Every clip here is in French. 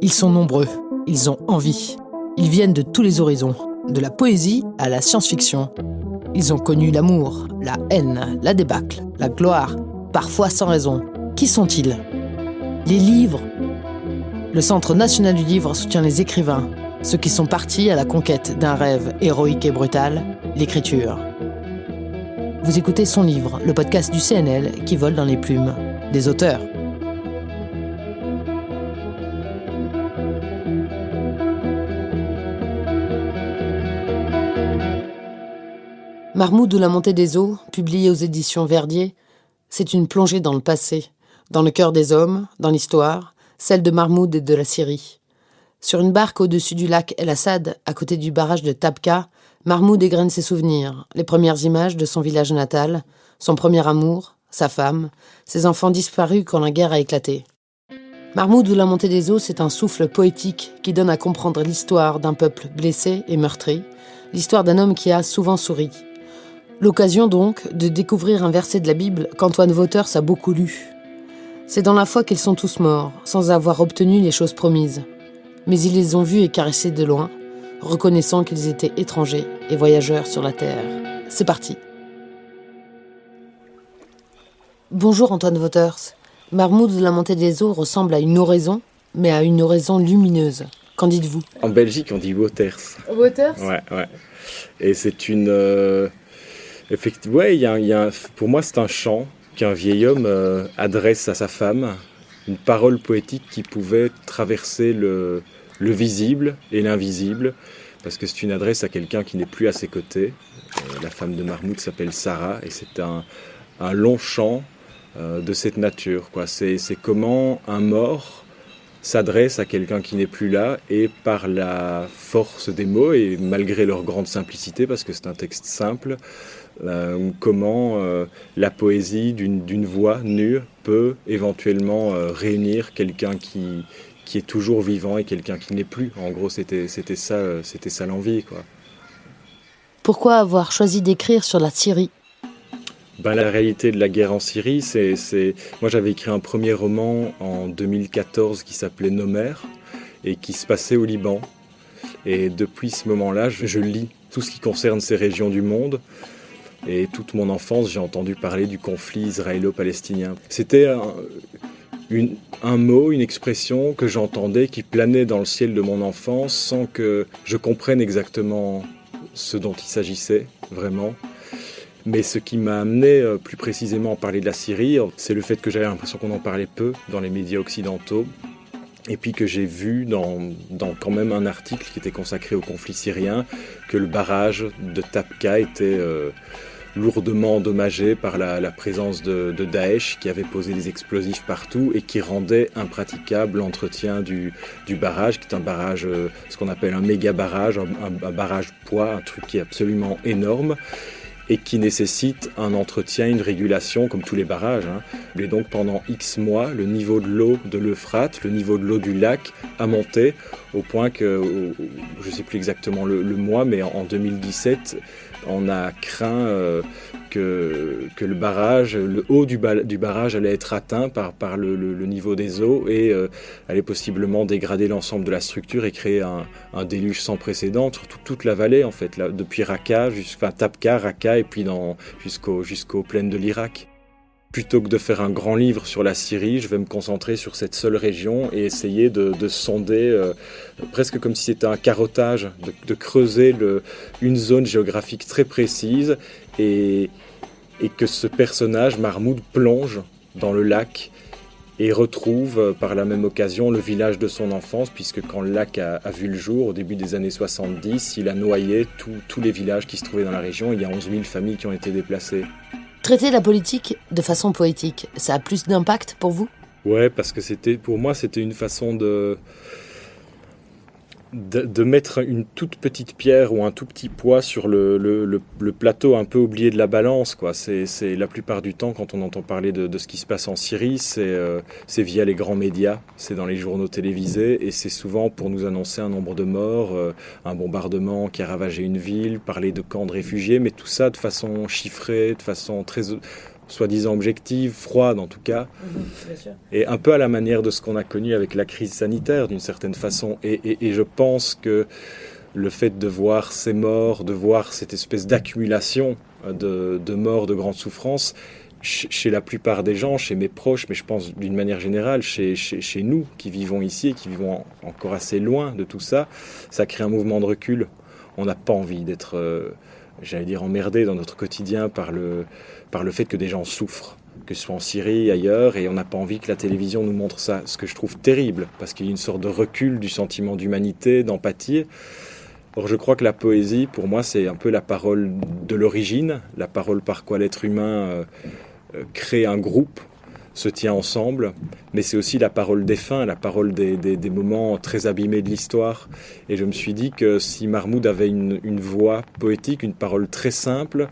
Ils sont nombreux, ils ont envie. Ils viennent de tous les horizons, de la poésie à la science-fiction. Ils ont connu l'amour, la haine, la débâcle, la gloire, parfois sans raison. Qui sont-ils? Les livres. Le Centre national du livre soutient les écrivains, ceux qui sont partis à la conquête d'un rêve héroïque et brutal, l'écriture. Vous écoutez Son Livre, le podcast du CNL qui vole dans les plumes des auteurs. Marmoud ou la montée des eaux, publié aux éditions Verdier, c'est une plongée dans le passé, dans le cœur des hommes, dans l'histoire, celle de Marmoud et de la Syrie. Sur une barque au-dessus du lac El Assad, à côté du barrage de Tabqa, Marmoud égrène ses souvenirs, les premières images de son village natal, son premier amour, sa femme, ses enfants disparus quand la guerre a éclaté. Marmoud ou la montée des eaux, c'est un souffle poétique qui donne à comprendre l'histoire d'un peuple blessé et meurtri, l'histoire d'un homme qui a souvent souri. L'occasion donc de découvrir un verset de la Bible qu'Antoine Vauteurs a beaucoup lu. C'est dans la foi qu'ils sont tous morts, sans avoir obtenu les choses promises. Mais ils les ont vus et caressés de loin, reconnaissant qu'ils étaient étrangers et voyageurs sur la terre. C'est parti. Bonjour Antoine Vauteurs. Marmoud de la montée des eaux ressemble à une oraison, mais à une oraison lumineuse. Qu'en dites-vous? En Belgique, on dit Vauters. Vauters? Ouais. Et c'est une... Effectivement, pour moi, c'est un chant qu'un vieil homme adresse à sa femme, une parole poétique qui pouvait traverser le visible et l'invisible, parce que c'est une adresse à quelqu'un qui n'est plus à ses côtés. La femme de Marmoud s'appelle Sarah, et c'est un long chant de cette nature, quoi. C'est comment un mort s'adresse à quelqu'un qui n'est plus là, et par la force des mots, et malgré leur grande simplicité, parce que c'est un texte simple, comment la poésie d'une voix nue peut éventuellement réunir quelqu'un qui est toujours vivant et quelqu'un qui n'est plus. En gros, c'était ça l'envie, quoi. Pourquoi avoir choisi d'écrire sur la Syrie? La réalité de la guerre en Syrie, moi j'avais écrit un premier roman en 2014 qui s'appelait Nomer et qui se passait au Liban. Et depuis ce moment-là, je lis tout ce qui concerne ces régions du monde. Et toute mon enfance, j'ai entendu parler du conflit israélo-palestinien. C'était un mot, une expression que j'entendais qui planait dans le ciel de mon enfance sans que je comprenne exactement ce dont il s'agissait, vraiment. Mais ce qui m'a amené plus précisément à parler de la Syrie, c'est le fait que j'avais l'impression qu'on en parlait peu dans les médias occidentaux. Et puis que j'ai vu dans quand même un article qui était consacré au conflit syrien que le barrage de Tabqa était lourdement endommagé par la présence de Daesh qui avait posé des explosifs partout et qui rendait impraticable l'entretien du barrage, qui est un barrage, ce qu'on appelle un méga barrage, un barrage poids, un truc qui est absolument énorme et qui nécessite un entretien, une régulation comme tous les barrages. Et donc pendant X mois, le niveau de l'eau de l'Euphrate, le niveau de l'eau du lac a monté au point que, je ne sais plus exactement le mois, mais en 2017, on a craint que le barrage, le haut du barrage allait être atteint par le niveau des eaux et allait possiblement dégrader l'ensemble de la structure et créer un déluge sans précédent sur toute la vallée, en fait, là, depuis Tabqa, Raqqa et puis jusqu'aux plaines de l'Irak. Plutôt que de faire un grand livre sur la Syrie, je vais me concentrer sur cette seule région et essayer de sonder, presque comme si c'était un carottage, de creuser une zone géographique très précise et que ce personnage, Marmoud, plonge dans le lac et retrouve par la même occasion le village de son enfance, puisque quand le lac a vu le jour, au début des années 70, il a noyé tous les villages qui se trouvaient dans la région. Il y a 11 000 familles qui ont été déplacées. Traiter la politique de façon poétique, ça a plus d'impact pour vous? Ouais, parce que pour moi, c'était une façon de mettre une toute petite pierre ou un tout petit poids sur le plateau un peu oublié de la balance, quoi. C'est la plupart du temps, quand on entend parler de ce qui se passe en Syrie, c'est via les grands médias, c'est dans les journaux télévisés, et c'est souvent pour nous annoncer un nombre de morts, un bombardement qui a ravagé une ville, parler de camps de réfugiés, mais tout ça de façon chiffrée, de façon soi-disant objective, froide en tout cas, Bien sûr. et un peu à la manière de ce qu'on a connu avec la crise sanitaire d'une certaine façon. Et je pense que le fait de voir ces morts, de voir cette espèce d'accumulation de morts, de grandes souffrances, chez la plupart des gens, chez mes proches, mais je pense d'une manière générale, chez nous qui vivons ici et qui vivons encore assez loin de tout ça, ça crée un mouvement de recul. On n'a pas envie d'être, emmerdé dans notre quotidien par le fait que des gens souffrent, que ce soit en Syrie, ailleurs, et on n'a pas envie que la télévision nous montre ça, ce que je trouve terrible, parce qu'il y a une sorte de recul du sentiment d'humanité, d'empathie. Or, je crois que la poésie, pour moi, c'est un peu la parole de l'origine, la parole par quoi l'être humain crée un groupe, se tient ensemble, mais c'est aussi la parole des fins, la parole des moments très abîmés de l'histoire. Et je me suis dit que si Mahmoud avait une voix poétique, une parole très simple,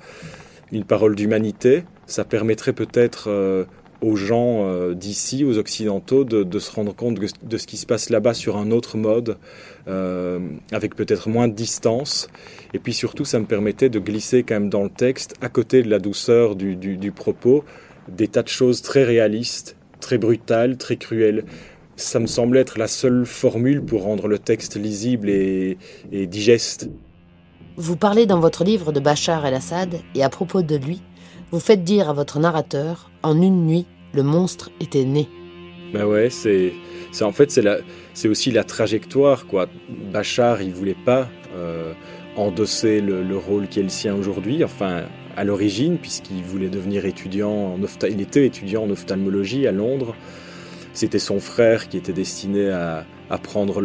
une parole d'humanité, ça permettrait peut-être aux gens d'ici, aux Occidentaux, de se rendre compte de ce qui se passe là-bas sur un autre mode, avec peut-être moins de distance. Et puis surtout, ça me permettait de glisser quand même dans le texte, à côté de la douceur du propos, des tas de choses très réalistes, très brutales, très cruelles. Ça me semblait être la seule formule pour rendre le texte lisible et digeste. Vous parlez dans votre livre de Bachar el-Assad et à propos de lui, vous faites dire à votre narrateur, en une nuit, le monstre était né. Ben ouais, c'est aussi la trajectoire, quoi. Bachar, il voulait pas endosser le rôle qui est le sien aujourd'hui, enfin à l'origine, puisqu'il voulait devenir étudiant il était étudiant en ophtalmologie à Londres. C'était son frère qui était destiné à prendre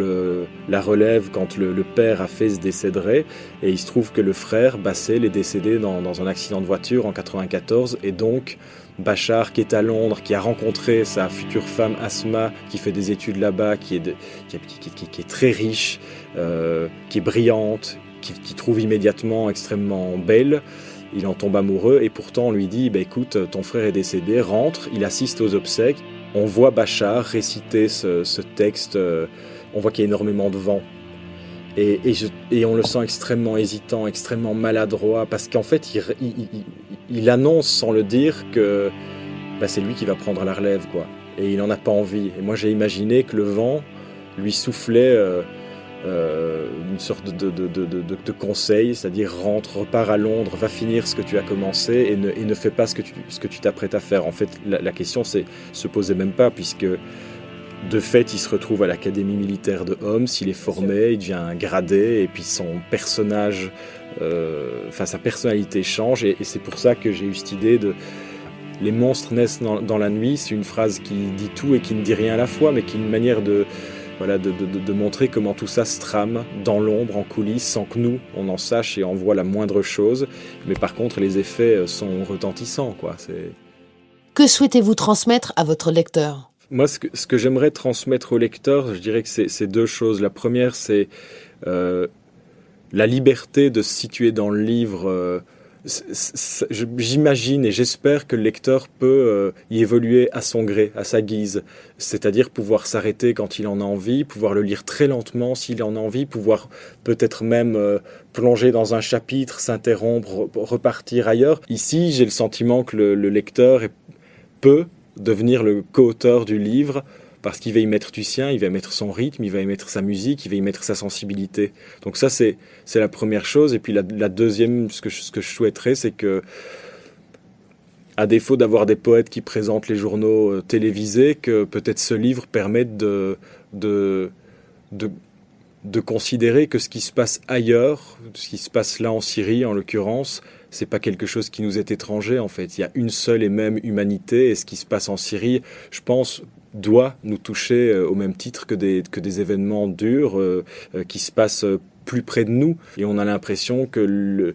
la relève quand le père Hafez décéderait. Et il se trouve que le frère, Bassel, est décédé dans un accident de voiture en 1994. Et donc, Bachar, qui est à Londres, qui a rencontré sa future femme Asma, qui fait des études là-bas, qui est très riche, qui est brillante, qui trouve immédiatement extrêmement belle. Il en tombe amoureux et pourtant on lui dit écoute, ton frère est décédé, rentre. Il assiste aux obsèques. On voit Bachar réciter ce texte, on voit qu'il y a énormément de vent. Et on le sent extrêmement hésitant, extrêmement maladroit, parce qu'en fait, il annonce sans le dire que c'est lui qui va prendre la relève, quoi. Et il n'en a pas envie. Et moi, j'ai imaginé que le vent lui soufflait une sorte de conseil, c'est-à-dire rentre, repars à Londres, va finir ce que tu as commencé et ne fais pas ce que tu t'apprêtes à faire. En fait, la question se posait même pas, puisque de fait, il se retrouve à l'Académie militaire de Homs, il est formé, il devient gradé, et puis son personnage, sa personnalité change, et c'est pour ça que j'ai eu cette idée de « Les monstres naissent dans la nuit », c'est une phrase qui dit tout et qui ne dit rien à la fois, mais qui est une manière de montrer comment tout ça se trame dans l'ombre, en coulisses, sans que nous, on en sache et en voit la moindre chose. Mais par contre, les effets sont retentissants, quoi. Que souhaitez-vous transmettre à votre lecteur ? Moi, ce que j'aimerais transmettre au lecteur, je dirais que c'est deux choses. La première, c'est la liberté de se situer dans le livre. J'imagine et j'espère que le lecteur peut y évoluer à son gré, à sa guise. C'est-à-dire pouvoir s'arrêter quand il en a envie, pouvoir le lire très lentement s'il en a envie, pouvoir peut-être même plonger dans un chapitre, s'interrompre, repartir ailleurs. Ici, j'ai le sentiment que le lecteur peut devenir le co-auteur du livre, parce qu'il va y mettre du sien, il va y mettre son rythme, il va y mettre sa musique, il va y mettre sa sensibilité. Donc ça, c'est la première chose. Et puis la deuxième, ce que je souhaiterais, c'est que, à défaut d'avoir des poètes qui présentent les journaux télévisés, que peut-être ce livre permette de considérer que ce qui se passe ailleurs, ce qui se passe là en Syrie en l'occurrence, c'est pas quelque chose qui nous est étranger en fait. Il y a une seule et même humanité, et ce qui se passe en Syrie, je pense, doit nous toucher au même titre que des événements durs qui se passent plus près de nous. Et on a l'impression que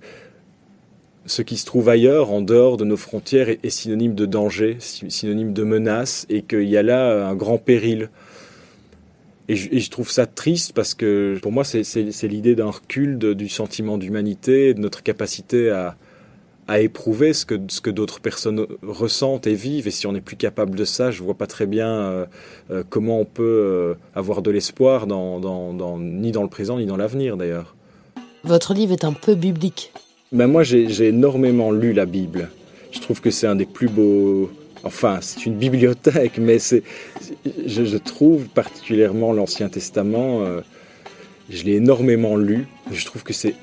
ce qui se trouve ailleurs, en dehors de nos frontières, est synonyme de danger, synonyme de menace, et qu'il y a là un grand péril. Et je trouve ça triste parce que pour moi, c'est l'idée d'un recul du sentiment d'humanité, de notre capacité à éprouver ce que d'autres personnes ressentent et vivent. Et si on n'est plus capable de ça, je vois pas très bien comment on peut avoir de l'espoir ni dans le présent, ni dans l'avenir d'ailleurs. Votre livre est un peu biblique. Moi, j'ai énormément lu la Bible. Je trouve que c'est un des plus beaux... Enfin, c'est une bibliothèque, mais je trouve particulièrement l'Ancien Testament, je l'ai énormément lu. Je trouve que c'est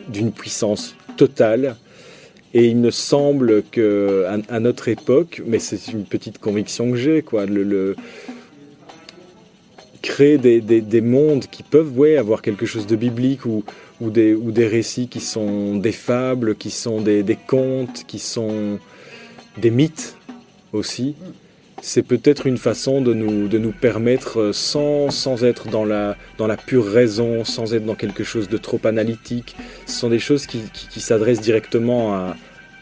d'une puissance totale. Et il me semble qu'à notre époque, mais c'est une petite conviction que j'ai, quoi, créer des mondes qui peuvent avoir quelque chose de biblique ou des récits qui sont des fables, qui sont des contes, qui sont des mythes aussi. C'est peut-être une façon de nous permettre, sans être dans la pure raison, sans être dans quelque chose de trop analytique. Ce sont des choses qui s'adressent directement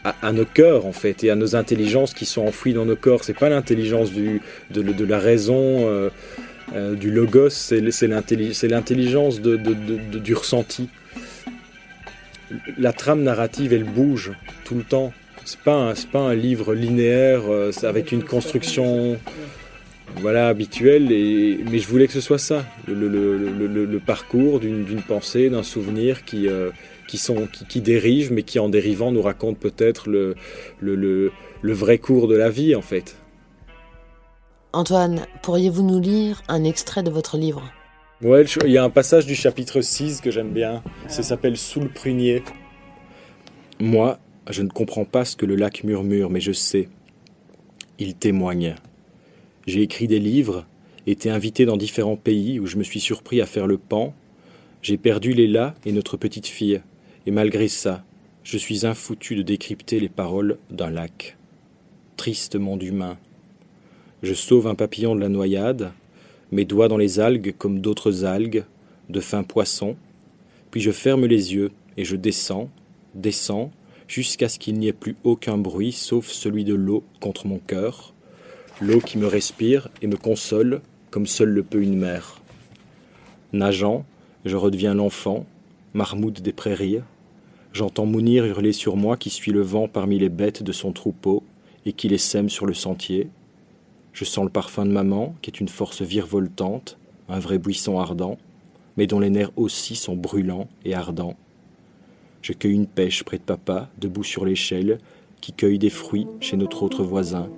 à nos cœurs, en fait, et à nos intelligences qui sont enfouies dans nos corps. C'est pas l'intelligence de la raison, du logos, c'est l'intelligence du ressenti. La trame narrative, elle bouge tout le temps. C'est pas un livre linéaire avec une construction habituelle, mais je voulais que ce soit ça, le parcours d'une pensée, d'un souvenir qui dérive, mais qui en dérivant nous raconte peut-être le vrai cours de la vie, en fait. Antoine, pourriez-vous nous lire un extrait de votre livre ? Ouais, il y a un passage du chapitre 6 que j'aime bien, ça s'appelle « Sous le prunier ». Moi, je ne comprends pas ce que le lac murmure, mais je sais. Il témoigne. J'ai écrit des livres, été invité dans différents pays où je me suis surpris à faire le pan. J'ai perdu Léla et notre petite fille. Et malgré ça, je suis infoutu de décrypter les paroles d'un lac. Triste monde humain. Je sauve un papillon de la noyade, mes doigts dans les algues comme d'autres algues, de fins poissons. Puis je ferme les yeux et je descends, jusqu'à ce qu'il n'y ait plus aucun bruit sauf celui de l'eau contre mon cœur, l'eau qui me respire et me console comme seul le peut une mère. Nageant, je redeviens l'enfant, marmoute des prairies. J'entends Mounir hurler sur moi qui suit le vent parmi les bêtes de son troupeau et qui les sème sur le sentier. Je sens le parfum de maman qui est une force virevoltante, un vrai buisson ardent, mais dont les nerfs aussi sont brûlants et ardents. Je cueille une pêche près de papa, debout sur l'échelle, qui cueille des fruits chez notre autre voisin,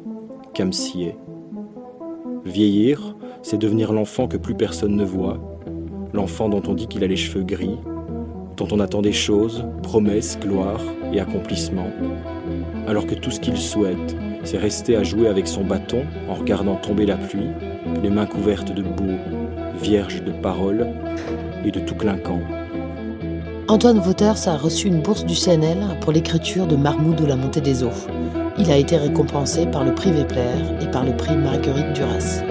Kamsié. Vieillir, c'est devenir l'enfant que plus personne ne voit, l'enfant dont on dit qu'il a les cheveux gris, dont on attend des choses, promesses, gloire et accomplissement, alors que tout ce qu'il souhaite, c'est rester à jouer avec son bâton en regardant tomber la pluie, les mains couvertes de boue, vierges de paroles et de tout clinquant. Antoine Wauters a reçu une bourse du CNL pour l'écriture de Marmoud ou la montée des eaux. Il a été récompensé par le prix Vepler et par le prix Marguerite Duras.